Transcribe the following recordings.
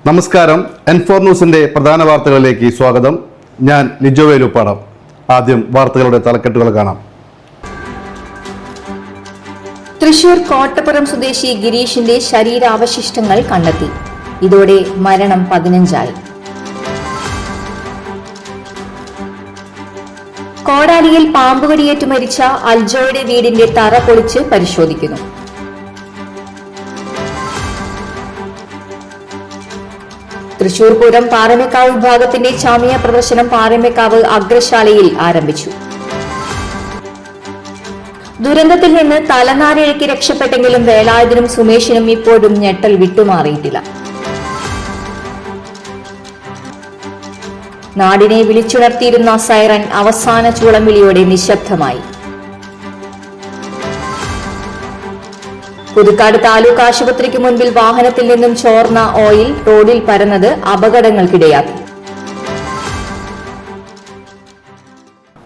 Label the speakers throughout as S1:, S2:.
S1: നമസ്കാരം. N4 ന്യൂസിന്റെ പ്രധാന വാർത്തകളിലേക്ക് സ്വാഗതം. ഞാൻ ലിജോ വേലുപ്പാടം. ആദ്യം വാർത്തകളുടെ തലക്കെട്ടുകൾ കാണാം.
S2: തൃശൂർ കോട്ടപ്പുറം സ്വദേശി ഗിരീഷിന്റെ ശരീരാവശിഷ്ടങ്ങൾ കണ്ടെത്തി. ഇതോടെ മരണം 15ആയി. കോടാലിയിൽ പാമ്പുകടിയേറ്റ് മരിച്ച അൽജോയുടെ വീടിന്റെ തറ പൊളിച്ച് പരിശോധിക്കുന്നു. തൃശൂർ പൂരം പാറമേക്കാവ് വിഭാഗത്തിന്റെ ചാമിയ പ്രദർശനം പാറമേക്കാവ് അഗ്രശാലയിൽ ആരംഭിച്ചു. ദുരന്തത്തിൽ നിന്ന് തലനാരിഴയ്ക്ക് രക്ഷപ്പെട്ടെങ്കിലും വേലായുധനും സുമേഷിനും ഇപ്പോഴും ഞെട്ടൽ വിട്ടുമാറിയിട്ടില്ല. നാടിനെ വിളിച്ചുണർത്തിയിരുന്ന സൈറൻ അവസാന ചൂളംവിളിയോടെ നിശബ്ദമായി. പുതുക്കാട് താലൂക്ക് ആശുപത്രിക്ക് മുൻപിൽ വാഹനത്തിൽ നിന്നും ചോർന്ന ഓയിൽ റോഡിൽ പരന്നത് അപകടങ്ങൾക്കിടയാക്കി.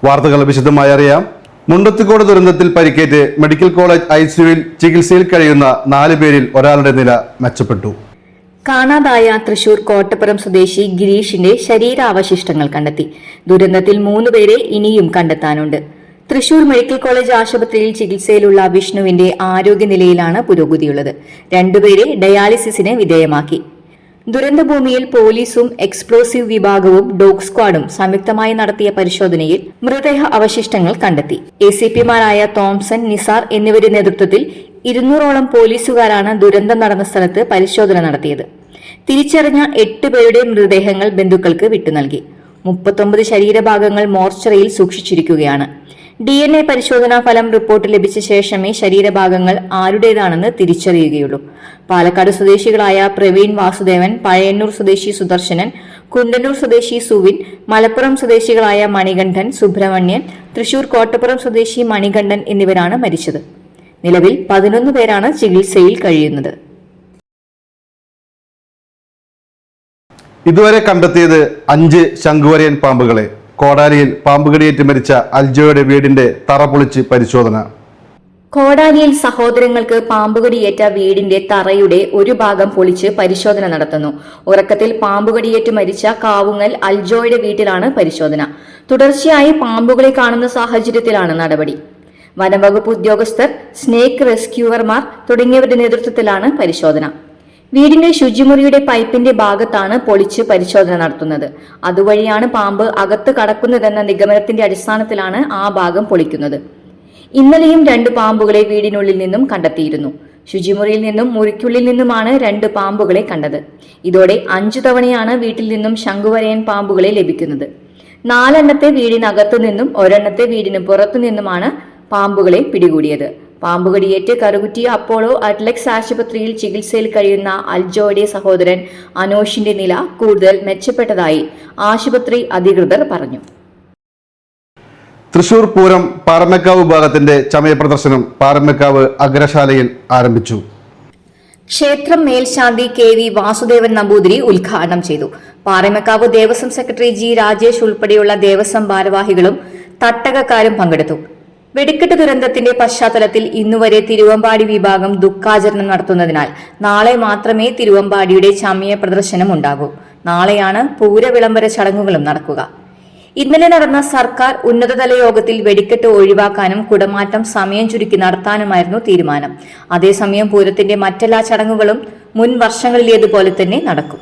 S1: വാർത്തകൾ വിശദമായി അറിയാം. മുണ്ടത്തിക്കോട് ദുരന്തത്തിൽ പരിക്കേറ്റ് മെഡിക്കൽ കോളേജ് ICUവിൽ ചികിത്സയിൽ കഴിയുന്ന 4 പേരിൽ ഒരാളുടെ നില മെച്ചപ്പെട്ടു.
S2: കാണാതായ തൃശൂർ കോട്ടപ്പുറം സ്വദേശി ഗിരീഷിന്റെ ശരീരാവശിഷ്ടങ്ങൾ കണ്ടെത്തി. ദുരന്തത്തിൽ 3 പേരെ ഇനിയും കണ്ടെത്താനുണ്ട്. തൃശൂർ മെഡിക്കൽ കോളേജ് ആശുപത്രിയിൽ ചികിത്സയിലുള്ള വിഷ്ണുവിന്റെ ആരോഗ്യനിലയിലാണ് പുരോഗതിയുള്ളത്. 2 പേരെ ഡയാലിസിസിന് വിധേയമാക്കി. ദുരന്തഭൂമിയിൽ പോലീസും എക്സ്പ്ലോസീവ് വിഭാഗവും ഡോഗ് സ്ക്വാഡും സംയുക്തമായി നടത്തിയ പരിശോധനയിൽ മൃതദേഹ അവശിഷ്ടങ്ങൾ കണ്ടെത്തി. ACPമാരായ തോംസൺ, നിസാർ എന്നിവരുടെ നേതൃത്വത്തിൽ 200ഓളം പോലീസുകാരാണ് ദുരന്തം നടന്ന സ്ഥലത്ത് പരിശോധന നടത്തിയത്. തിരിച്ചറിഞ്ഞ 8 പേരുടെ മൃതദേഹങ്ങൾ ബന്ധുക്കൾക്ക് വിട്ടുനൽകി. 39 ശരീരഭാഗങ്ങൾ മോർച്ചറിയിൽ സൂക്ഷിച്ചിരിക്കുകയാണ്. DNA പരിശോധനാ ഫലം റിപ്പോർട്ട് ലഭിച്ച ശേഷമേ ശരീരഭാഗങ്ങൾ ആരുടേതാണെന്ന് തിരിച്ചറിയുകയുള്ളൂ. പാലക്കാട് സ്വദേശികളായ പ്രവീൺ വാസുദേവൻ, പഴയന്നൂർ സ്വദേശി സുദർശനൻ, കുണ്ടന്നൂർ സ്വദേശി സുവിൻ, മലപ്പുറം സ്വദേശികളായ മണികണ്ഠൻ, സുബ്രഹ്മണ്യൻ, തൃശൂർ കോട്ടപ്പുറം സ്വദേശി മണികണ്ഠൻ എന്നിവരാണ് മരിച്ചത്. നിലവിൽ 11 പേരാണ് ചികിത്സയിൽ കഴിയുന്നത്.
S1: ഇതുവരെ കണ്ടെത്തിയത് 5 ശംഖുവരയൻ പാമ്പുകളെ. കോടാലിയിൽ പാമ്പുകടിയേറ്റ് മരിച്ച അൽജോയുടെ വീടിന്റെ തറ പൊളിച്ച് പരിശോധന.
S2: കോടാലിയിൽ സഹോദരങ്ങൾക്ക് പാമ്പുകടിയേറ്റ വീടിന്റെ തറയുടെ ഒരു ഭാഗം പൊളിച്ച് പരിശോധന നടത്തുന്നു. ഉറക്കത്തിൽ പാമ്പുകടിയേറ്റ് മരിച്ച കാവുങ്ങൽ അൽജോയുടെ വീട്ടിലാണ് പരിശോധന. തുടർച്ചയായി പാമ്പുകളെ കാണുന്ന സാഹചര്യത്തിലാണ് നടപടി. വനംവകുപ്പ് ഉദ്യോഗസ്ഥർ, സ്നേക്ക് റെസ്ക്യൂവർമാർ തുടങ്ങിയവരുടെ നേതൃത്വത്തിലാണ് പരിശോധന. വീടിന്റെ ശുചിമുറിയുടെ പൈപ്പിന്റെ ഭാഗത്താണ് പൊളിച്ച് പരിശോധന നടത്തുന്നത്. അതുവഴിയാണ് പാമ്പ് അകത്ത് കടക്കുന്നതെന്ന നിഗമനത്തിന്റെ അടിസ്ഥാനത്തിലാണ് ആ ഭാഗം പൊളിക്കുന്നത്. ഇന്നലെയും 2 പാമ്പുകളെ വീടിനുള്ളിൽ നിന്നും കണ്ടെത്തിയിരുന്നു. ശുചിമുറിയിൽ നിന്നും മുറിക്കുള്ളിൽ നിന്നുമാണ് 2 പാമ്പുകളെ കണ്ടത്. ഇതോടെ 5 തവണയാണ് വീട്ടിൽ നിന്നും ശംഖുവരയൻ പാമ്പുകളെ ലഭിക്കുന്നത്. 4 എണ്ണത്തെ വീടിനകത്തു നിന്നും 1 എണ്ണത്തെ വീടിന് പുറത്തു നിന്നുമാണ് പാമ്പുകളെ പിടികൂടിയത്. പാമ്പുകടിയേറ്റ് കറുകുറ്റി അപ്പോളോ അറ്റ്ലക്സ് ആശുപത്രിയിൽ ചികിത്സയിൽ കഴിയുന്ന അൽജോയുടെ സഹോദരൻ അനോഷിന്റെ നില കൂടുതൽ മെച്ചപ്പെട്ടതായി ആശുപത്രി അധികൃതർ പറഞ്ഞു.
S1: തൃശൂർ പൂരം പാറമേക്കാവ് വിഭാഗത്തിന്റെ ചമയ പ്രദർശനം പാറമേക്കാവ് അഗ്രശാലയിൽ ആരംഭിച്ചു.
S2: ക്ഷേത്രം മേൽശാന്തി KV വാസുദേവൻ നമ്പൂതിരി ഉദ്ഘാടനം ചെയ്തു. പാറമേക്കാവ് ദേവസ്വം സെക്രട്ടറി G രാജേഷ് ഉൾപ്പെടെയുള്ള ദേവസ്വം ഭാരവാഹികളും തട്ടകക്കാരും പങ്കെടുത്തു. വെടിക്കെട്ട് ദുരന്തത്തിന്റെ പശ്ചാത്തലത്തിൽ ഇന്നുവരെ തിരുവമ്പാടി വിഭാഗം ദുഃഖാചരണം നടത്തുന്നതിനാൽ നാളെ മാത്രമേ തിരുവമ്പാടിയുടെ ചമയ പ്രദർശനം ഉണ്ടാകൂ. നാളെയാണ് പൂരവിളംബര ചടങ്ങുകളും നടക്കുക. ഇന്നലെ നടന്ന സർക്കാർ ഉന്നതതല യോഗത്തിൽ വെടിക്കെട്ട് ഒഴിവാക്കാനും കുടമാറ്റം സമയം ചുരുക്കി നടത്താനുമായിരുന്നു തീരുമാനം. അതേസമയം പൂരത്തിന്റെ മറ്റെല്ലാ ചടങ്ങുകളും മുൻ വർഷങ്ങളിലേതുപോലെ തന്നെ നടക്കും.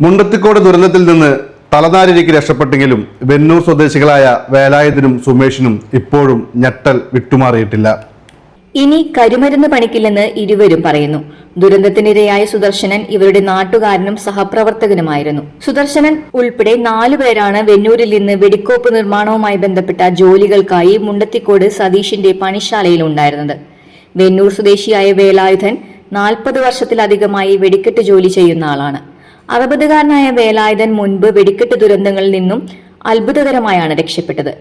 S1: മുണ്ടത്തിക്കോട് ദുരന്തത്തിൽ നിന്ന് തലനാരിഴയ്ക്ക് രക്ഷപ്പെട്ടെങ്കിലും വെന്നൂർ സ്വദേശികളായ വേലായുധനും സുമേഷിനും ഇപ്പോഴും ഞെട്ടൽ വിട്ടുമാറിയിട്ടില്ല.
S2: ഇനി കരുമരുന്ന് പണിക്കില്ലെന്ന് ഇരുവരും പറയുന്നു. ദുരന്തത്തിനിരയായ സുദർശനൻ ഇവരുടെ നാട്ടുകാരനും സഹപ്രവർത്തകനുമായിരുന്നു. സുദർശനൻ ഉൾപ്പെടെ 4 പേരാണ് വെന്നൂരിൽ നിന്ന് വെടിക്കോപ്പ് നിർമ്മാണവുമായി ബന്ധപ്പെട്ട ജോലികൾക്കായി മുണ്ടത്തിക്കോട് സതീഷിന്റെ പണിശാലയിൽ ഉണ്ടായിരുന്നത്. വെന്നൂർ സ്വദേശിയായ വേലായുധൻ 40 വർഷത്തിലധികമായി വെടിക്കെട്ട് ജോലി ചെയ്യുന്ന ആളാണ്. 60കാരനായ വേലായുധൻ മുൻപ് വെടിക്കെട്ട് ദുരന്തങ്ങളിൽ നിന്നും അത്ഭുതകരമായാണ് രക്ഷപ്പെട്ടത്.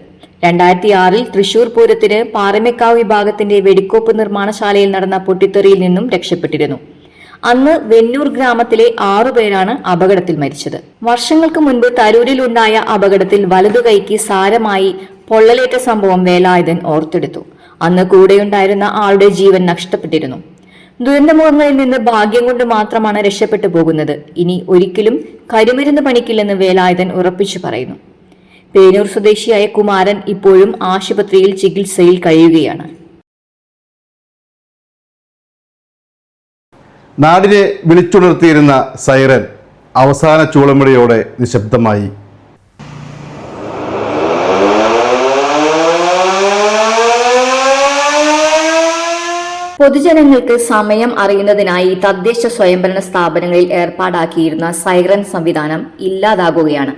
S2: 2006 തൃശൂർ പൂരത്തിന് പാറമേക്കാവ് വിഭാഗത്തിന്റെ വെടിക്കോപ്പ് നിർമ്മാണശാലയിൽ നടന്ന പൊട്ടിത്തെറിയിൽ നിന്നും രക്ഷപ്പെട്ടിരുന്നു. അന്ന് വെന്നൂർ ഗ്രാമത്തിലെ 6 പേരാണ് അപകടത്തിൽ മരിച്ചത്. വർഷങ്ങൾക്ക് മുൻപ് തരൂരിൽ ഉണ്ടായ അപകടത്തിൽ വലതുകൈക്ക് സാരമായി പൊള്ളലേറ്റ സംഭവം വേലായുധൻ ഓർത്തെടുത്തു. അന്ന് കൂടെയുണ്ടായിരുന്ന ആളുടെ ജീവൻ നഷ്ടപ്പെട്ടിരുന്നു. ദുരന്തമുഖങ്ങളിൽ നിന്ന് ഭാഗ്യം കൊണ്ട് മാത്രമാണ് രക്ഷപ്പെട്ടു പോകുന്നത്. ഇനി ഒരിക്കലും കരുമരുന്ന് പണിക്കില്ലെന്ന് വേലായുധൻ ഉറപ്പിച്ചു പറയുന്നു. പേനൂർ സ്വദേശിയായ കുമാരൻ ഇപ്പോഴും ആശുപത്രിയിൽ ചികിത്സയിൽ കഴിയുകയാണ്.
S1: നാടിനെ വിളിച്ചുണർത്തിയിരുന്ന സൈറൻ അവസാന ചൂളമിടയോടെ നിശബ്ദമായി.
S2: പൊതുജനങ്ങൾക്ക് സമയം അറിയുന്നതിനായി തദ്ദേശ സ്വയംഭരണ സ്ഥാപനങ്ങളിൽ ഏർപ്പാടാക്കിയിരുന്ന സൈറൻ സംവിധാനം ഇല്ലാതാകുകയാണ്.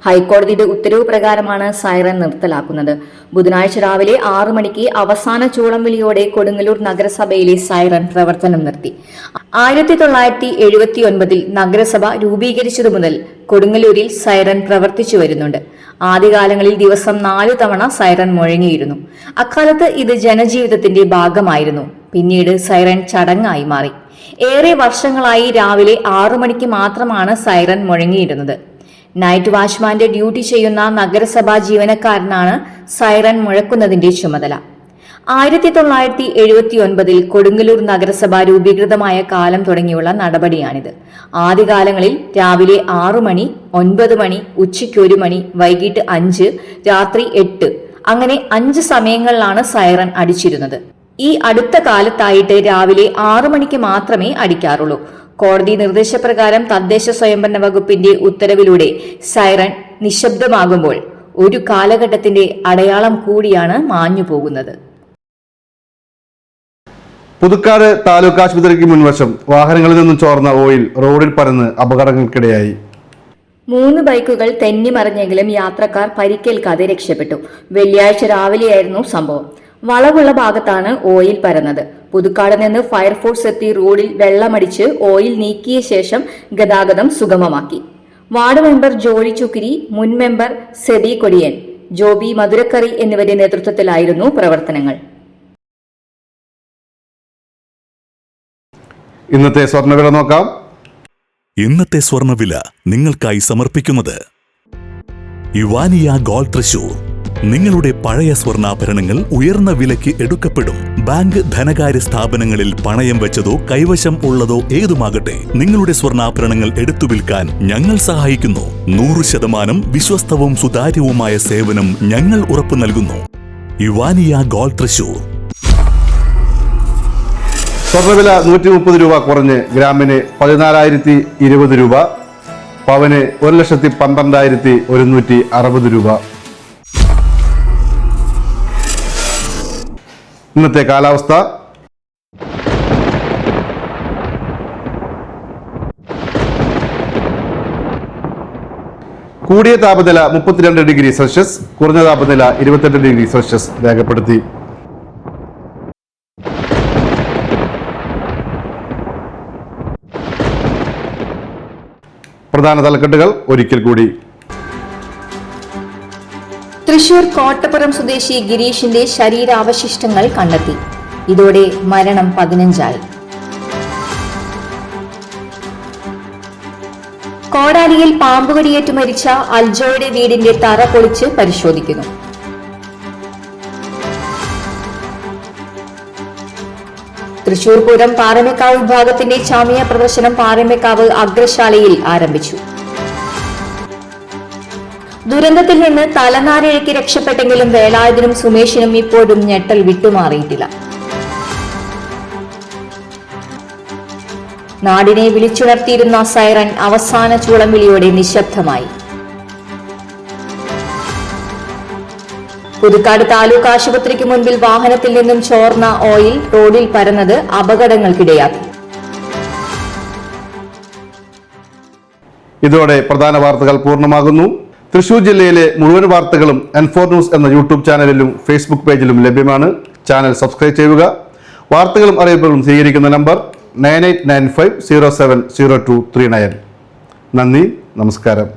S2: ഹൈക്കോടതിയുടെ ഉത്തരവ് പ്രകാരമാണ് സൈറൻ നിർത്തലാക്കുന്നത്. ബുധനാഴ്ച രാവിലെ 6 മണിക്ക് അവസാന ചൂളം വിളിയോടെ കൊടുങ്ങല്ലൂർ നഗരസഭയിലെ സൈറൻ പ്രവർത്തനം നിർത്തി. 1979 നഗരസഭ രൂപീകരിച്ചതു മുതൽ കൊടുങ്ങല്ലൂരിൽ സൈറൻ പ്രവർത്തിച്ചു വരുന്നുണ്ട്. ആദ്യകാലങ്ങളിൽ ദിവസം 4 തവണ സൈറൻ മുഴങ്ങിയിരുന്നു. അക്കാലത്ത് ഇത് ജനജീവിതത്തിന്റെ ഭാഗമായിരുന്നു. പിന്നീട് സൈറൻ ചടങ്ങായി മാറി. ഏറെ വർഷങ്ങളായി രാവിലെ 6 മണിക്ക് മാത്രമാണ് സൈറൻ മുഴങ്ങിയിരുന്നത്. നൈറ്റ് വാച്ച്മാന്റെ ഡ്യൂട്ടി ചെയ്യുന്ന നഗരസഭാ ജീവനക്കാരനാണ് സൈറൻ മുഴക്കുന്നതിന്റെ ചുമതല. 1979 കൊടുങ്ങല്ലൂർ നഗരസഭ രൂപീകൃതമായ കാലം തുടങ്ങിയുള്ള നടപടിയാണിത്. ആദ്യകാലങ്ങളിൽ രാവിലെ 6 മണി, 9 മണി, ഉച്ചയ്ക്ക് 1 മണി, വൈകിട്ട് 5, രാത്രി 8 അങ്ങനെ 5 സമയങ്ങളിലാണ് സൈറൻ അടിച്ചിരുന്നത്. ഈ അടുത്ത കാലത്തായിട്ട് രാവിലെ 6 മണിക്ക് മാത്രമേ അടിക്കാറുള്ളൂ. കോടതി നിർദ്ദേശപ്രകാരം തദ്ദേശ സ്വയംഭരണ വകുപ്പിന്റെ ഉത്തരവിലൂടെ സൈറൻ നിശബ്ദമാകുമ്പോൾ ഒരു കാലഘട്ടത്തിന്റെ അടയാളം കൂടിയാണ് മാഞ്ഞു പോകുന്നത്.
S1: പുതുക്കാട് താലൂക്ക് ആശുപത്രിക്ക് മുൻവശം വാഹനങ്ങളിൽ നിന്നും ചോർന്ന ഓയിൽ റോഡിൽ പരന്ന് അപകടങ്ങൾക്കിടയായി.
S2: 3 ബൈക്കുകൾ തെന്നിമറിഞ്ഞെങ്കിലും യാത്രക്കാർ പരിക്കേൽക്കാതെ രക്ഷപ്പെട്ടു. വെള്ളിയാഴ്ച രാവിലെയായിരുന്നു സംഭവം. വളവുള്ള ഭാഗത്താണ് ഓയിൽ പരന്നത്. പുതുക്കാട് നിന്ന് ഫയർഫോഴ്സ് എത്തി റോഡിൽ വെള്ളമടിച്ച് ഓയിൽ നീക്കിയ ശേഷം ഗതാഗതം സുഗമമാക്കി. വാർഡ് മെമ്പർ ജോളി ചുക്കിരി, മുൻ മെമ്പർ സെബി കൊടിയൻ, ജോബി മധുരക്കറി എന്നിവരുടെ നേതൃത്വത്തിലായിരുന്നു പ്രവർത്തനങ്ങൾ.
S1: ഇന്നത്തെ സ്വർണ്ണവില നോക്കാം.
S3: ഇന്നത്തെ സ്വർണ്ണവില നിങ്ങൾക്കായി സമർപ്പിക്കുന്നത് ഇവാനിയ ഗോൾഡ് തൃശൂർ. നിങ്ങളുടെ പഴയ സ്വർണ്ണാഭരണങ്ങൾ ഉയർന്ന വിലയ്ക്ക് എടുക്കപ്പെടും. ബാങ്ക്, ധനകാര്യ സ്ഥാപനങ്ങളിൽ പണയം വെച്ചതോ കൈവശം ഉള്ളതോ ഏതുമാകട്ടെ, നിങ്ങളുടെ സ്വർണ്ണാഭരണങ്ങൾ എടുത്തു വിൽക്കാൻ ഞങ്ങൾ സഹായിക്കുന്നു. 100% വിശ്വസ്തവും സുതാര്യവുമായ സേവനം ഞങ്ങൾ ഉറപ്പു നൽകുന്നു. ഇവാനിയ ഗോൾഡ് തൃശൂർ.
S1: സ്വർണ്ണവില 130 രൂപ കുറഞ്ഞ് ഗ്രാമിന് 14,020 രൂപ, പവന് 1,12,160 രൂപ. ഇന്നത്തെ കാലാവസ്ഥ. കൂടിയ താപനില 32 ഡിഗ്രി സെൽഷ്യസ്, കുറഞ്ഞ താപനില 28 ഡിഗ്രി സെൽഷ്യസ് രേഖപ്പെടുത്തി. പ്രധാന തലക്കെട്ടുകൾ ഒരിക്കൽ കൂടി.
S2: തൃശൂർ കോട്ടപ്പുറം സ്വദേശി ഗിരീഷിന്റെ ശരീരാവശിഷ്ടങ്ങൾ കണ്ടെത്തി. ഇതോടെ മരണം 15ആയി. കോടാലിയിൽ പാമ്പുകടിയേറ്റ് മരിച്ച അൽജോയുടെ വീടിന്റെ തറ പൊളിച്ച് പരിശോധിക്കുന്നു. തൃശൂർ പൂരം പാറമേക്കാവ് വിഭാഗത്തിന്റെ ചാമിയ പ്രദർശനം പാറമേക്കാവ് അഗ്രശാലയിൽ ആരംഭിച്ചു. ദുരന്തത്തിൽ നിന്ന് തലനാരിഴയ്ക്ക് രക്ഷപ്പെട്ടെങ്കിലും വേലായുധനും സുമേഷിനും ഇപ്പോഴും ഞെട്ടൽ വിട്ടുമാറിയിട്ടില്ല. നാടിനെ വിളിച്ചുണർത്തിയിരുന്ന സൈറൻ അവസാന ചൂളംവിളിയോടെ നിശബ്ദമായി. പുതുക്കാട് താലൂക്ക് ആശുപത്രിക്ക് മുൻപിൽ വാഹനത്തിൽ നിന്നും ചോർന്ന ഓയിൽ റോഡിൽ പരന്നത് അപകടങ്ങൾക്കിടയാക്കി.
S1: ഇതോടെ പ്രധാന വാർത്തകൾ പൂർണ്ണമാകുന്നു. തൃശൂർ ജില്ലയിലെ മുഴുവൻ വാർത്തകളും N4 ന്യൂസ് എന്ന യൂട്യൂബ് ചാനലിലും ഫേസ്ബുക്ക് പേജിലും ലഭ്യമാണ്. ചാനൽ സബ്സ്ക്രൈബ് ചെയ്യുക. വാർത്തകളും അറിയിപ്പുകളും സ്വീകരിക്കുന്ന നമ്പർ 9895070239. നന്ദി, നമസ്കാരം.